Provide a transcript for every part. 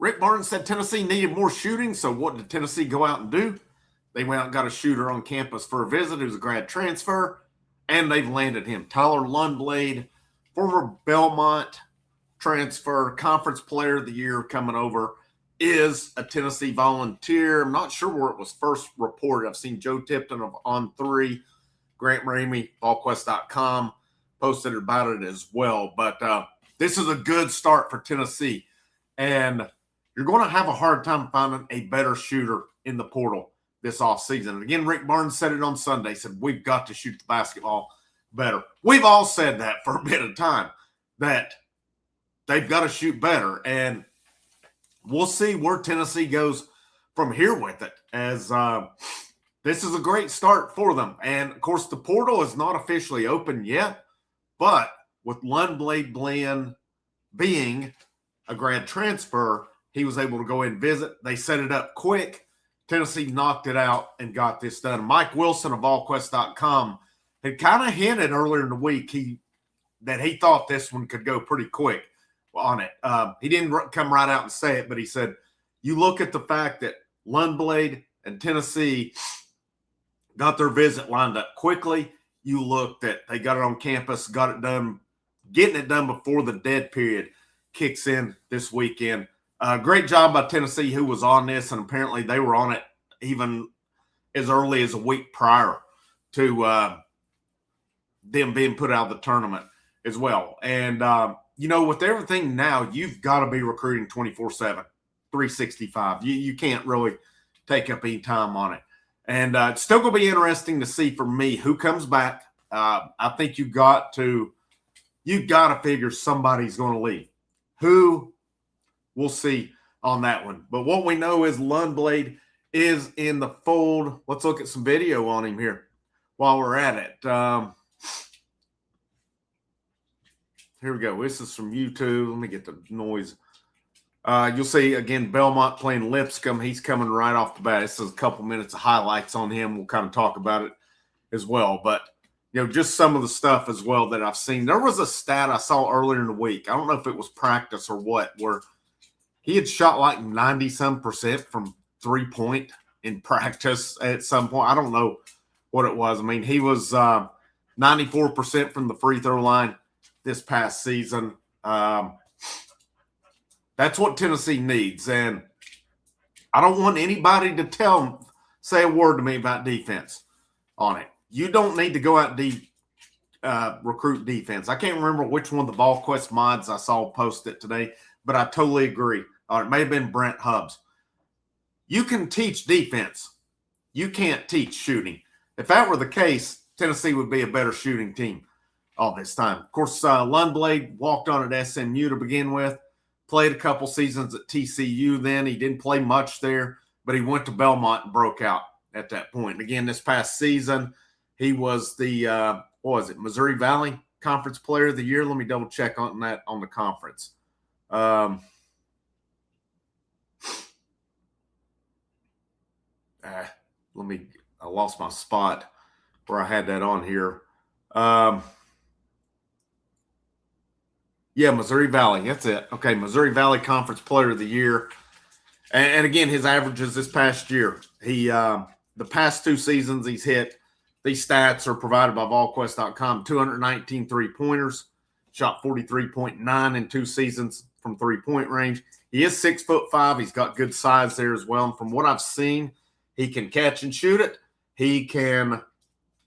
Rick Barnes said Tennessee needed more shooting, so what did Tennessee go out and do? They went out and got a shooter on campus for a visit who's a grad transfer, and they've landed him. Tyler Lundblade, former Belmont transfer, conference player of the year coming over, is a Tennessee Volunteer. I'm not sure where it was first reported. I've seen Joe Tipton of On3, Grant Ramey, VolQuest.com posted about it as well. But this is a good start for Tennessee. And you're going to have a hard time finding a better shooter in the portal this offseason. And again, Rick Barnes said it on Sunday, said, we've got to shoot the basketball better. We've all said that for a bit of time, that they've got to shoot better. And we'll see where Tennessee goes from here with it, as this is a great start for them. And, of course, the portal is not officially open yet, but with Lundblade being a grad transfer, he was able to go in and visit. They set it up quick. Tennessee knocked it out and got this done. Mike Wilson of VolQuest.com had kind of hinted earlier in the week that he thought this one could go pretty quick on it. He didn't come right out and say it, but he said, you look at the fact that Lundblade and Tennessee got their visit lined up quickly. You look that they got it on campus, got it done, getting it done before the dead period kicks in this weekend. Great job by Tennessee, who was on this, and apparently they were on it even as early as a week prior to them being put out of the tournament as well. And, with everything now, you've got to be recruiting 24/7, 365. You can't really take up any time on it. And it's still going to be interesting to see for me who comes back. I think you've got to figure somebody's going to leave. Who, we'll see on that one. But what we know is Lundblade is in the fold. Let's look at some video on him here while we're at it. Here we go. This is from YouTube. Let me get the noise. You'll see, again, Belmont playing Lipscomb. He's coming right off the bat. This is a couple minutes of highlights on him. We'll kind of talk about it as well. But, just some of the stuff as well that I've seen. There was a stat I saw earlier in the week. I don't know if it was practice or what, where he had shot like 90-some% from three-point in practice at some point. I don't know what it was. I mean, he was 94% from the free throw line this past season. That's what Tennessee needs. And I don't want anybody to say a word to me about defense on it. You don't need to go out and recruit defense. I can't remember which one of the VolQuest mods I saw posted today, but I totally agree. It may have been Brent Hubbs. You can teach defense. You can't teach shooting. If that were the case, Tennessee would be a better shooting team all this time. Of course, Lundblade walked on at SMU to begin with, played a couple seasons at TCU then. He didn't play much there, but he went to Belmont and broke out at that point. And again, this past season, he was the, Missouri Valley Conference Player of the Year. Let me double check on that on the conference. I lost my spot where I had that on here. Missouri Valley. That's it. Okay, Missouri Valley Conference Player of the Year. And again, his averages this past year. The past two seasons he's hit. These stats are provided by VolQuest.com. 219 three-pointers. Shot 43.9 in 2 seasons from three-point range. He is 6'5". He's got good size there as well. And from what I've seen, he can catch and shoot it. He can,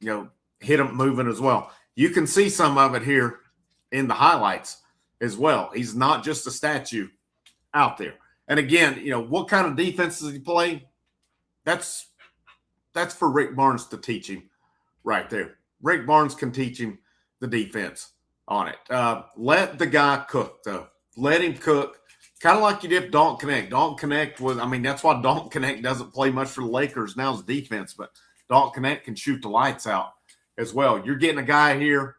hit him moving as well. You can see some of it here in the highlights as well. He's not just a statue out there. And again, what kind of defense does he play? That's for Rick Barnes to teach him right there. Rick Barnes can teach him the defense on it. Let the guy cook, though. Let him cook. Kind of like you did Dalton Connect. Dalton Connect that's why Dalton Connect doesn't play much for the Lakers now is defense, but Dalton Connect can shoot the lights out as well. You're getting a guy here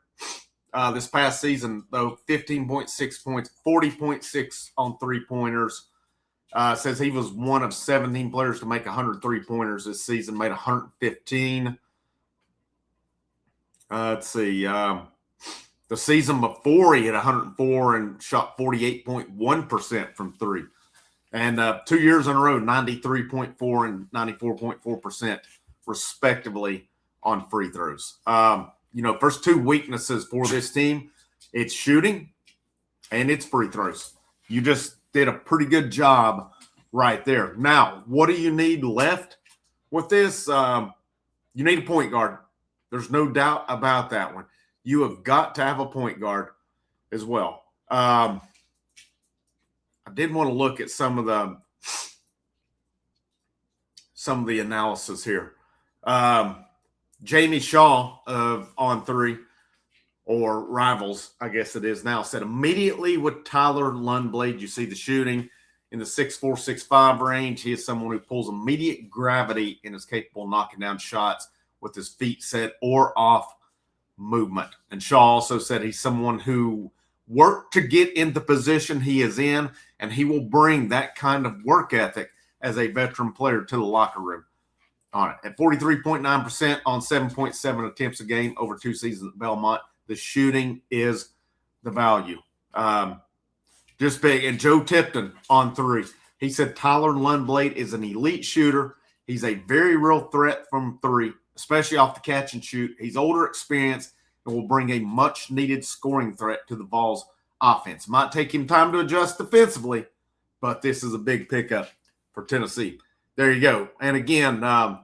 this past season, though, 15.6 points, 40.6 on three-pointers. Says he was one of 17 players to make 100 three-pointers this season, made 115. Let's see. The season before he had 104 and shot 48.1% from three. And 2 years in a row, 93.4 and 94.4% respectively on free throws. First two weaknesses for this team, it's shooting and it's free throws. You just did a pretty good job right there. Now, what do you need left with this? You need a point guard. There's no doubt about that one. You have got to have a point guard as well. I did want to look at some of the analysis here. Jamie Shaw of On 3, or Rivals, I guess it is now, said immediately with Tyler Lundblade, you see the shooting in the 6'4", 6'5" range. He is someone who pulls immediate gravity and is capable of knocking down shots with his feet set or off movement. And Shaw also said he's someone who worked to get in the position he is in, and he will bring that kind of work ethic as a veteran player to the locker room on it. At 43.9% on 7.7 attempts a game over 2 seasons at Belmont, the shooting is the value. Just big. And Joe Tipton on 3. He said Tyler Lundblade is an elite shooter. He's a very real threat from 3, especially off the catch and shoot. He's older, experienced, and will bring a much-needed scoring threat to the Vols offense. Might take him time to adjust defensively, but this is a big pickup for Tennessee. There you go. And again, I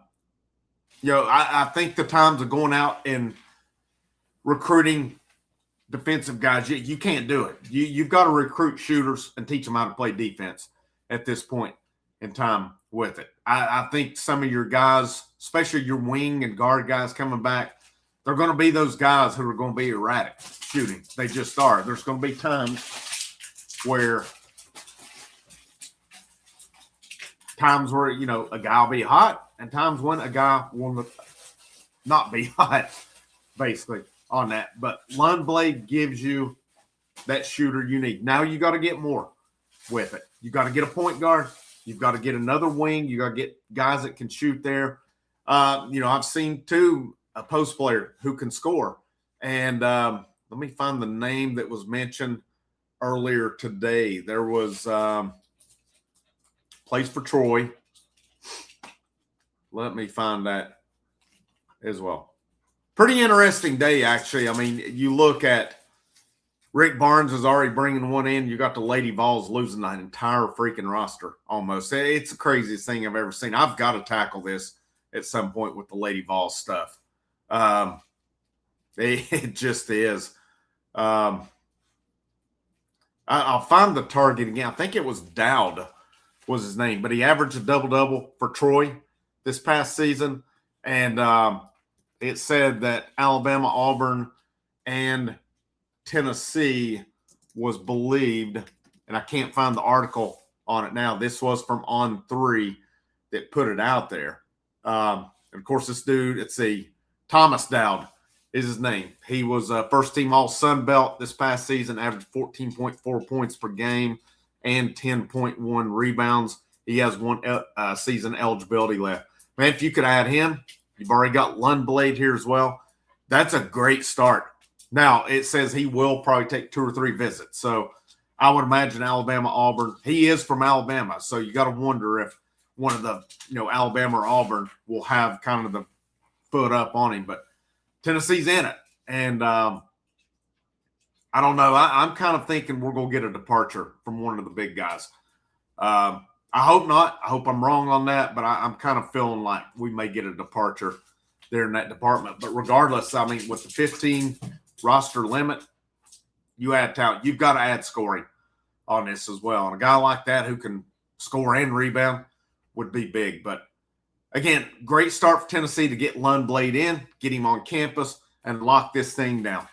think the times of going out and recruiting defensive guys, you can't do it. You've got to recruit shooters and teach them how to play defense at this point in time with it. I think some of your guys, especially your wing and guard guys coming back, they're going to be those guys who are going to be erratic shooting. They just are. There's going to be times where a guy will be hot and times when a guy will not be hot, basically, on that. But Lundblade gives you that shooter you need. Now you got to get more with it. You got to get a point guard. You've got to get another wing. You got to get guys that can shoot there. I've seen, too, a post player who can score. And let me find the name that was mentioned earlier today. There was plays for Troy. Let me find that as well. Pretty interesting day, actually. I mean, you look at Rick Barnes is already bringing one in. You got the Lady Vols losing that entire freaking roster almost. It's the craziest thing I've ever seen. I've got to tackle this at some point with the Lady Vols stuff. It just is. I'll find the target again. I think it was Dowd was his name, but he averaged a double-double for Troy this past season. And it said that Alabama, Auburn, and Tennessee was believed, and I can't find the article on it now. This was from On 3 that put it out there. And of course, this dude, Thomas Dowd is his name. He was first-team All-Sun Belt this past season, averaged 14.4 points per game and 10.1 rebounds. He has one season eligibility left. Man, if you could add him, you've already got Lundblade here as well. That's a great start. Now, it says he will probably take 2 or 3 visits. So I would imagine Alabama, Auburn. He is from Alabama, so you got to wonder if one of the, Alabama or Auburn will have kind of the foot up on him. But Tennessee's in it. And I don't know. I'm kind of thinking we're going to get a departure from one of the big guys. I hope not. I hope I'm wrong on that, but I'm kind of feeling like we may get a departure there in that department. But regardless, I mean, with the 15 roster limit, you add talent. You've got to add scoring on this as well. And a guy like that who can score and rebound would be big. But, again, great start for Tennessee to get Lundblade in, get him on campus, and lock this thing down.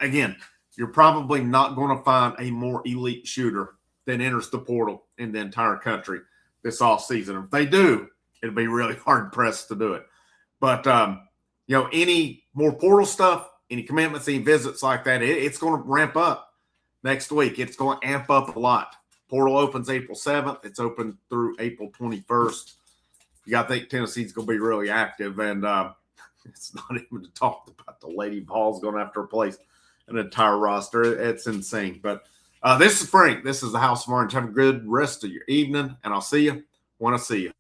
Again, you're probably not going to find a more elite shooter that enters the portal in the entire country this offseason. If they do, it'll be really hard-pressed to do it. But, any more portal stuff, any commitments, any visits like that, it's going to ramp up next week. It's going to amp up a lot. Portal opens April 7th. It's open through April 21st. You got to think Tennessee's going to be really active. And it's not even to talk about the Lady Vols going to have to replace an entire roster. It's insane. But This is Frank. This is the House of Orange. Have a good rest of your evening, and I'll see you when I see you.